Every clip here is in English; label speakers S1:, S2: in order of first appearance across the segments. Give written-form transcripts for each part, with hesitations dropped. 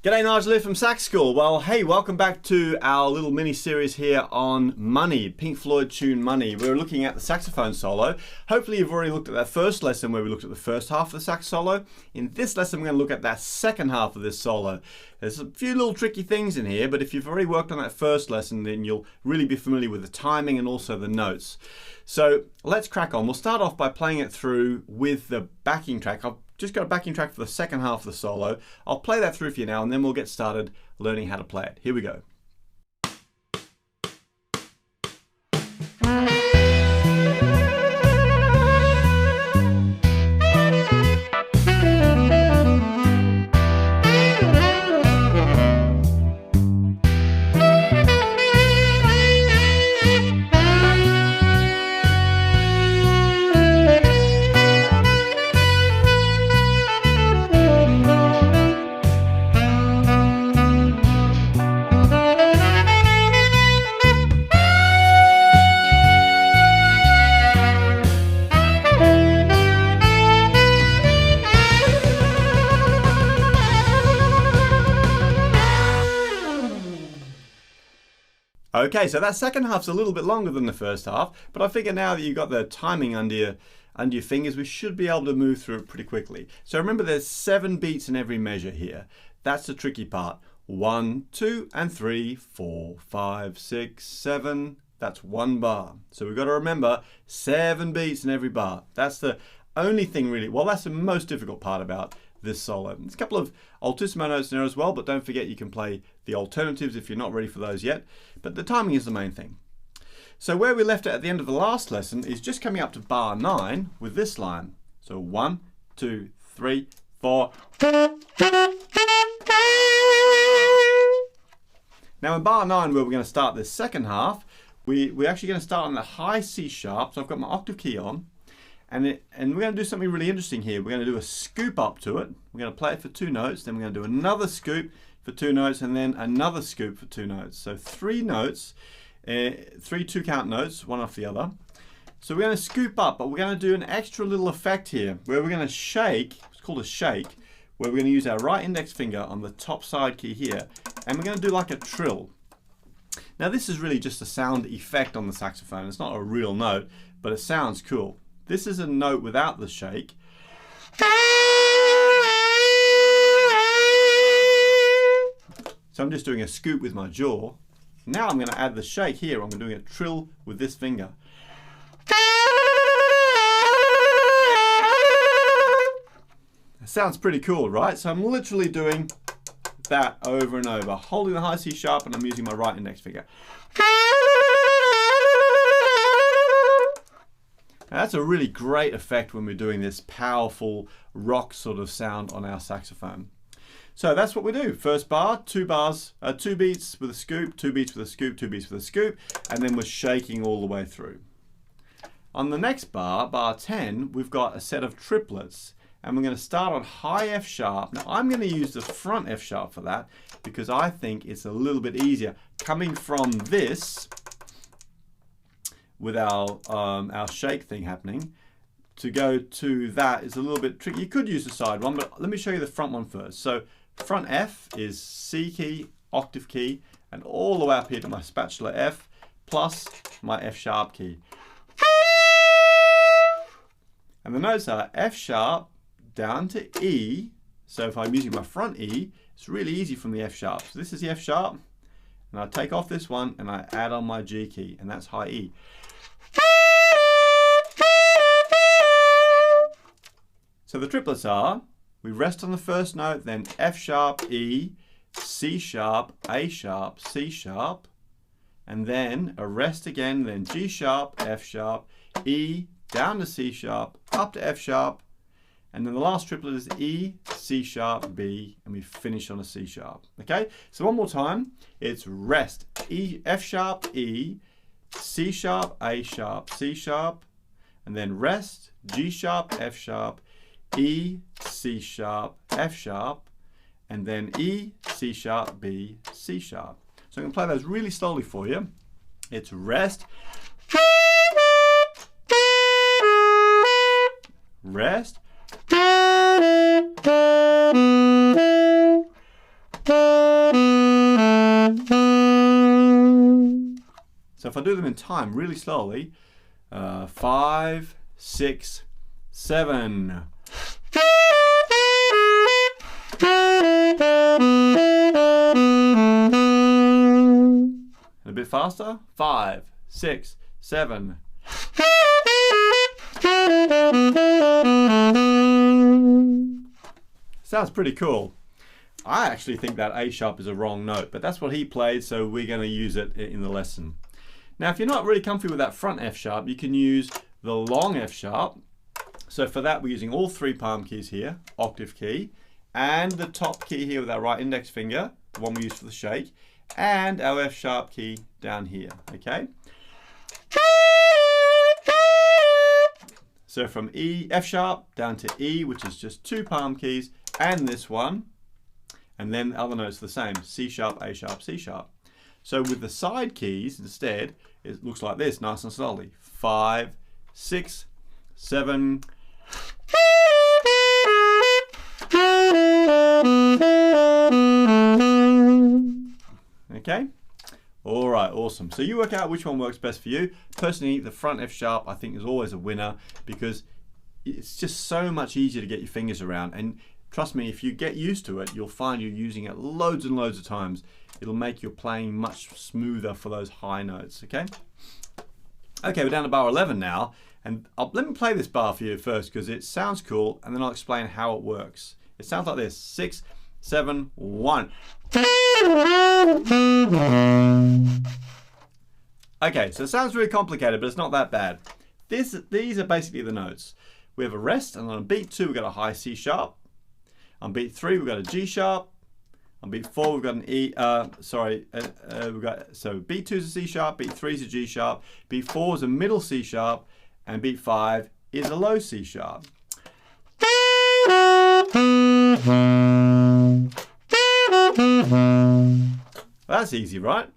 S1: G'day, Nigel here from Sax School. Well, hey, welcome back to our little mini-series here on Money, Pink Floyd tune Money. We're looking at the saxophone solo. Hopefully you've already looked at that first lesson where we looked at the first half of the sax solo. In this lesson, we're going to look at that second half of this solo. There's a few little tricky things in here, but if you've already worked on that first lesson, then you'll really be familiar with the timing and also the notes. So let's crack on. We'll start off by playing it through with the backing track. I've just got a backing track for the second half of the solo. I'll play that through for you now and then we'll get started learning how to play it. Here we go. Okay, so that second half's a little bit longer than the first half, but I figure now that you've got the timing under your fingers, we should be able to move through it pretty quickly. So remember there's 7 beats in every measure here. That's the tricky part. 1, 2, and 3, 4, 5, 6, 7. That's 1 bar. So we've got to remember 7 beats in every bar. That's the only thing really, well, that's the most difficult part about this solo. There's a couple of altissimo notes in there as well, but don't forget you can play the alternatives if you're not ready for those yet. But the timing is the main thing. So where we left it at the end of the last lesson is just coming up to bar 9 with this line. So 1, 2, 3, 4. Now in bar 9 where we're going to start this second half, we're actually going to start on the high C sharp. So I've got my octave key on. And we're going to do something really interesting here. We're going to do a scoop up to it. We're going to play it for 2 notes. Then we're going to do another scoop for 2 notes, and then another scoop for 2 notes. So 3 notes, 3 2-count notes, one off the other. So we're going to scoop up, but we're going to do an extra little effect here where we're going to shake. It's called a shake, where we're going to use our right index finger on the top side key here, and we're going to do like a trill. Now this is really just a sound effect on the saxophone. It's not a real note, but it sounds cool. This is a note without the shake. So I'm just doing a scoop with my jaw. Now I'm going to add the shake here. I'm doing a trill with this finger. It sounds pretty cool, right? So I'm literally doing that over and over, holding the high C sharp, and I'm using my right index finger. Now that's a really great effect when we're doing this powerful rock sort of sound on our saxophone. So that's what we do. First bar, 2 beats with a scoop, 2 beats with a scoop, 2 beats with a scoop, and then we're shaking all the way through. On the next bar, bar 10, we've got a set of triplets, and we're going to start on high F sharp. Now I'm going to use the front F sharp for that because I think it's a little bit easier. Coming from this, with our shake thing happening, to go to that is a little bit tricky. You could use the side one, but let me show you the front one first. So front F is C key, octave key, and all the way up here to my spatula F, plus my F sharp key. And the notes are F sharp down to E. So if I'm using my front E, it's really easy from the F sharp. So this is the F sharp, and I take off this one and I add on my G key, and that's high E. So the triplets are, we rest on the first note, then F sharp, E, C sharp, A sharp, C sharp, and then a rest again, then G sharp, F sharp, E, down to C sharp, up to F sharp, and then the last triplet is E, C sharp, B, and we finish on a C sharp. Okay, so one more time, it's rest, E, F sharp, E, C sharp, A sharp, C sharp, and then rest, G sharp, F sharp, E, C sharp, F sharp, and then E, C sharp, B, C sharp. So I'm going to play those really slowly for you. It's rest, rest, I do them in time really slowly, 5, 6, 7. And a bit faster, 5, 6, 7. Sounds pretty cool. I actually think that A sharp is a wrong note, but that's what he played, so we're going to use it in the lesson. Now, if you're not really comfy with that front F sharp, you can use the long F sharp. So for that, we're using all 3 palm keys here, octave key, and the top key here with our right index finger, the one we use for the shake, and our F sharp key down here, okay? So from E, F sharp, down to E, which is just 2 palm keys, and this one, and then the other notes are the same, C sharp, A sharp, C sharp. So with the side keys instead, it looks like this, nice and slowly. 5, 6, 7. Okay? All right, awesome. So you work out which one works best for you. Personally, the front F sharp I think is always a winner because it's just so much easier to get your fingers around. And trust me, if you get used to it, you'll find you're using it loads and loads of times. It'll make your playing much smoother for those high notes, okay? Okay, we're down to bar 11 now. And let me play this bar for you first because it sounds cool, and then I'll explain how it works. It sounds like this, 6, 7, 1. Okay, so it sounds really complicated, but it's not that bad. These are basically the notes. We have a rest, and on beat 2 we've got a high C sharp. On beat 3 we've got a G sharp. On beat 4 we've got an E. So beat 2 is a C sharp, beat 3 is a G sharp, beat 4 is a middle C sharp, and beat 5 is a low C sharp. That's easy, right?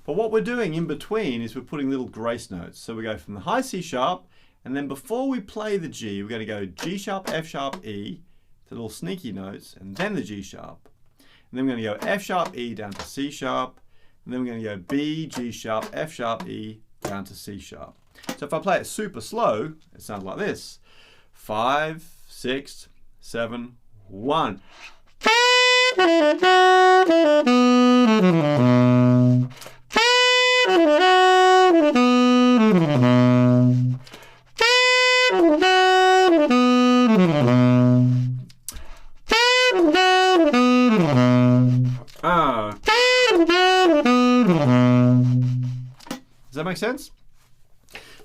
S1: But what we're doing in between is we're putting little grace notes. So we go from the high C sharp, and then before we play the G, we're going to go G sharp, F sharp, E, to little sneaky notes, and then the G sharp. And then we're going to go F sharp, E down to C sharp, and then we're going to go B, G sharp, F sharp, E down to C sharp. So if I play it super slow, it sounds like this. 5, 6, 7, 1. Does that make sense?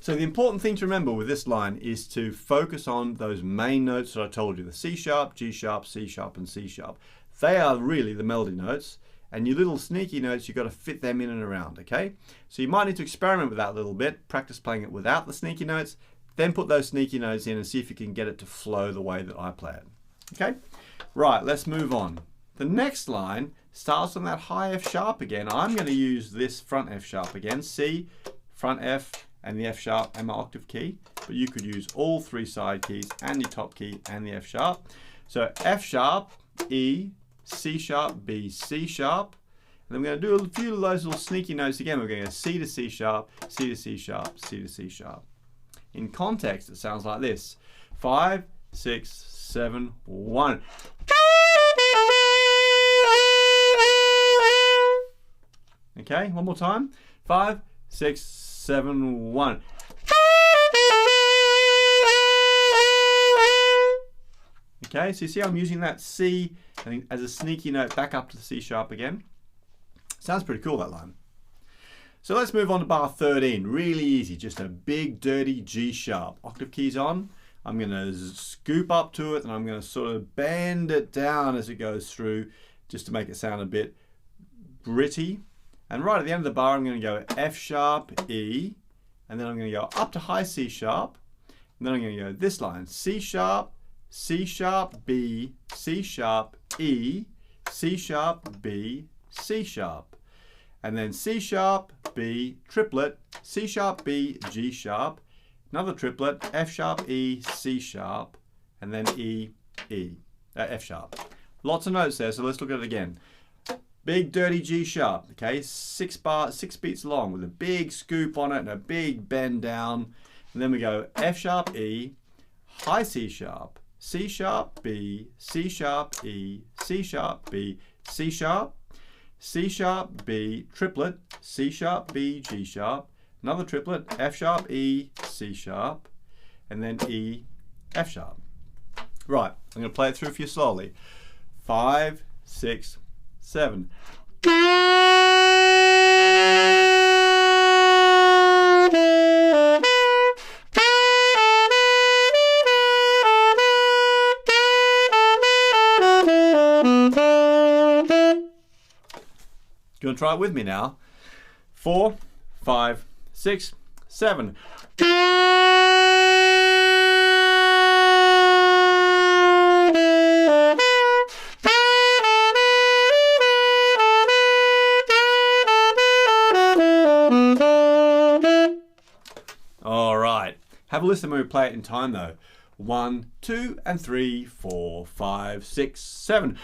S1: So the important thing to remember with this line is to focus on those main notes that I told you, the C sharp, G sharp, C sharp, and C sharp. They are really the melody notes, and your little sneaky notes, you've got to fit them in and around, okay? So you might need to experiment with that a little bit, practice playing it without the sneaky notes, then put those sneaky notes in and see if you can get it to flow the way that I play it, okay? Right, let's move on. The next line starts on that high F sharp again. I'm going to use this front F sharp again, C, front F, and the F sharp and my octave key, but you could use all 3 side keys and your top key and the F sharp. So F sharp, E, C sharp, B, C sharp, and then we're going to do a few of those little sneaky notes again. We're going to go C to C sharp, C to C sharp, C to C sharp. In context, it sounds like this. 5, 6, 7, 1. Okay, one more time. 5, 6, 7, 1. Okay, so you see I'm using that C as a sneaky note back up to the C sharp again. Sounds pretty cool, that line. So let's move on to bar 13. Really easy, just a big dirty G sharp. Octave keys on. I'm going to scoop up to it and I'm going to sort of bend it down as it goes through just to make it sound a bit gritty. And right at the end of the bar, I'm going to go F sharp, E, and then I'm going to go up to high C sharp, and then I'm going to go this line, C sharp, B, C sharp, E, C sharp, B, C sharp, and then C sharp, B, triplet, C sharp, B, G sharp, another triplet, F sharp, E, C sharp, and then E, F sharp. Lots of notes there, so let's look at it again. big dirty G sharp, okay, 6 beats long with a big scoop on it and a big bend down. And then we go F sharp E, high C sharp, C sharp B, C sharp E, C sharp B, C sharp, C sharp B, triplet, C sharp B, G sharp, another triplet, F sharp E, C sharp, and then E, F sharp. Right, I'm going to play it through for you slowly. 5, 6, 7. Do you want to try it with me now? 4, 5, 6, 7. All right. Have a listen when we play it in time though. 1, 2, and 3, 4, 5, 6, 7.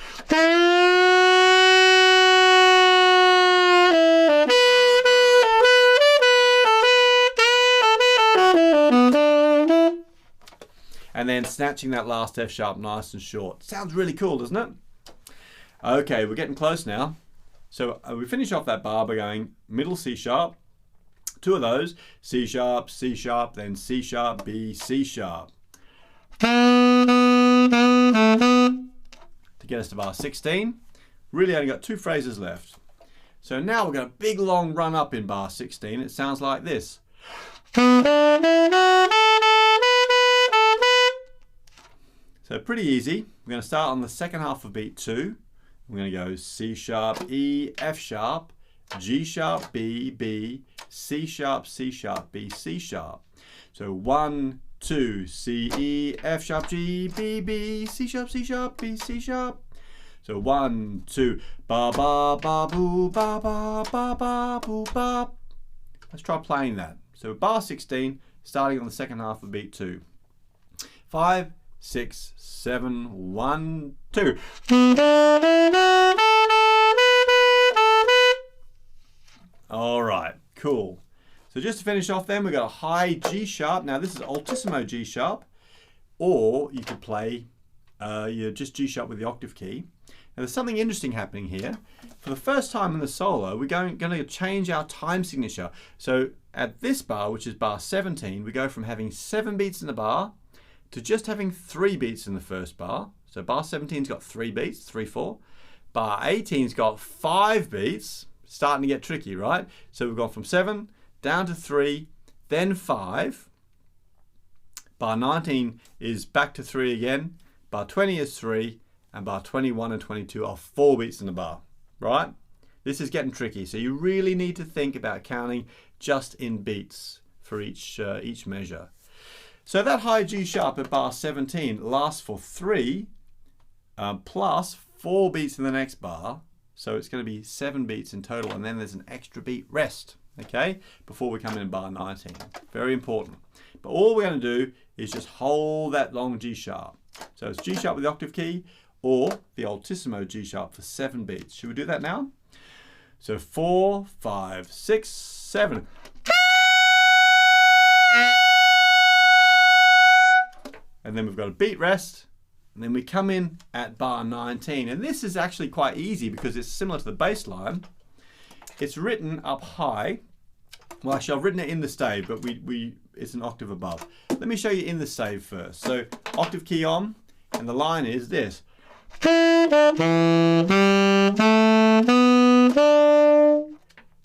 S1: And then snatching that last F sharp nice and short. Sounds really cool, doesn't it? Okay, we're getting close now. So we finish off that bar by going middle C sharp, 2 of those, C sharp, then C sharp, B, C sharp. To get us to bar 16, really only got 2 phrases left. So now we've got a big long run up in bar 16. It sounds like this. So pretty easy. We're going to start on the second half of beat 2. We're going to go C sharp, E, F sharp, G sharp, B, B, C sharp, B, C sharp. So 1, 2, C, E, F sharp, G, B, B, C sharp, B, C sharp. So 1, 2, ba ba ba boo, ba ba ba ba boo ba. Let's try playing that. So bar 16, starting on the second half of beat 2. 5, 6, 7, 1, 2. All right, cool. So just to finish off then, we've got a high G sharp. Now this is altissimo G sharp, or you could play just G sharp with the octave key. Now there's something interesting happening here. For the first time in the solo, we're going to change our time signature. So at this bar, which is bar 17, we go from having 7 beats in the bar to just having 3 beats in the first bar. So bar 17's got 3 beats, 3, 4. Bar 18's got 5 beats. Starting to get tricky, right? So we've gone from 7 down to 3, then 5. Bar 19 is back to 3 again. Bar 20 is 3, and bar 21 and 22 are 4 beats in the bar, right? This is getting tricky, so you really need to think about counting just in beats for each measure. So that high G sharp at bar 17 lasts for 3 plus 4 beats in the next bar. So it's going to be 7 beats in total, and then there's an extra beat rest, okay, before we come in bar 19. Very important. But all we're going to do is just hold that long G sharp. So it's G sharp with the octave key, or the altissimo G sharp for 7 beats. Should we do that now? So 4, 5, 6, 7. And then we've got a beat rest, and then we come in at bar 19. And this is actually quite easy because it's similar to the bass line. It's written up high. Well, actually, I've written it in the stave, but it's an octave above. Let me show you in the stave first. So octave key on, and the line is this.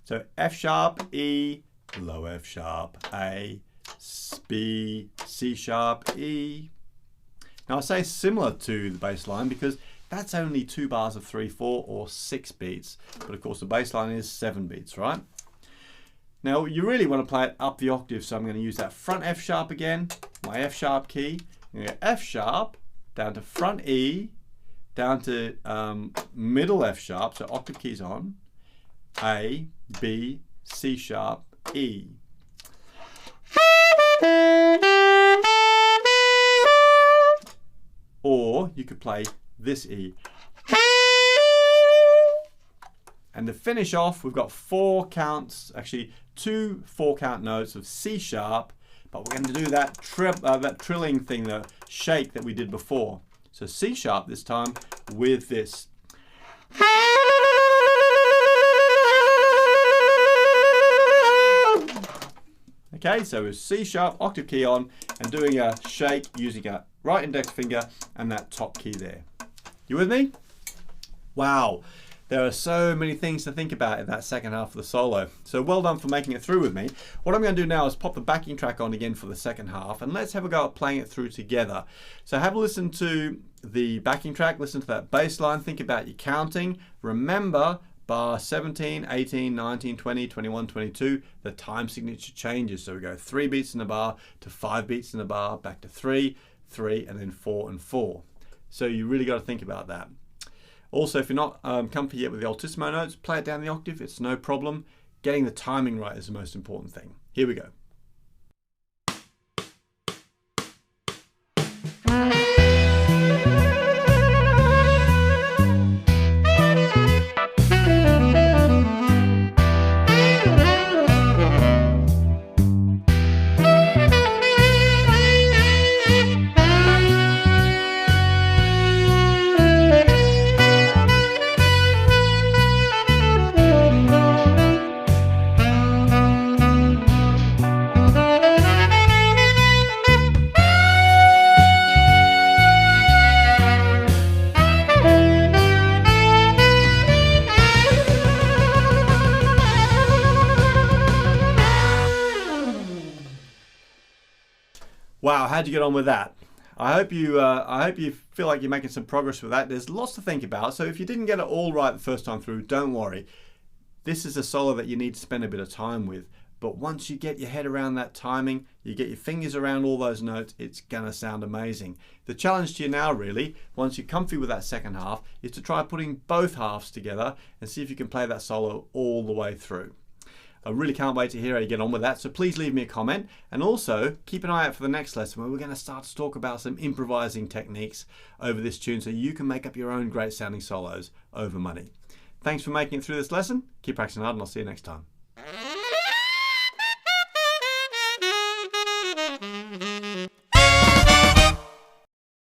S1: So F sharp, E, low F sharp, A, B, C sharp, E. Now I say similar to the bass line because that's only 2 bars of 3, 4 or 6 beats. But of course the bass line is 7 beats, right? Now you really want to play it up the octave, so I'm going to use that front F sharp again, my F sharp key. I'm going to go F sharp, down to front E, down to middle F sharp, so octave keys on, A, B, C sharp, E. Or you could play this E. And to finish off, we've got 4 counts, actually 2 4-count notes of C sharp, but we're going to do that trilling thing, the shake that we did before. So C sharp this time with this. Okay, so it's C sharp, octave key on, and doing a shake using a right index finger and that top key there. You with me? Wow, there are so many things to think about in that second half of the solo. So well done for making it through with me. What I'm going to do now is pop the backing track on again for the second half, and let's have a go at playing it through together. So have a listen to the backing track, listen to that bass line, think about your counting. Remember, bar 17, 18, 19, 20, 21, 22, the time signature changes. So we go 3 beats in a bar to 5 beats in a bar, back to 3, 3, and then 4 and 4. So you really got to think about that. Also, if you're not comfy yet with the altissimo notes, play it down the octave, it's no problem. Getting the timing right is the most important thing. Here we go. Wow, how'd you get on with that? I hope you feel like you're making some progress with that. There's lots to think about, so if you didn't get it all right the first time through, don't worry. This is a solo that you need to spend a bit of time with, but once you get your head around that timing, you get your fingers around all those notes, it's gonna sound amazing. The challenge to you now really, once you're comfy with that second half, is to try putting both halves together and see if you can play that solo all the way through. I really can't wait to hear how you get on with that, so please leave me a comment, and also keep an eye out for the next lesson where we're going to start to talk about some improvising techniques over this tune so you can make up your own great sounding solos over money. Thanks for making it through this lesson. Keep practicing hard and I'll see you next time.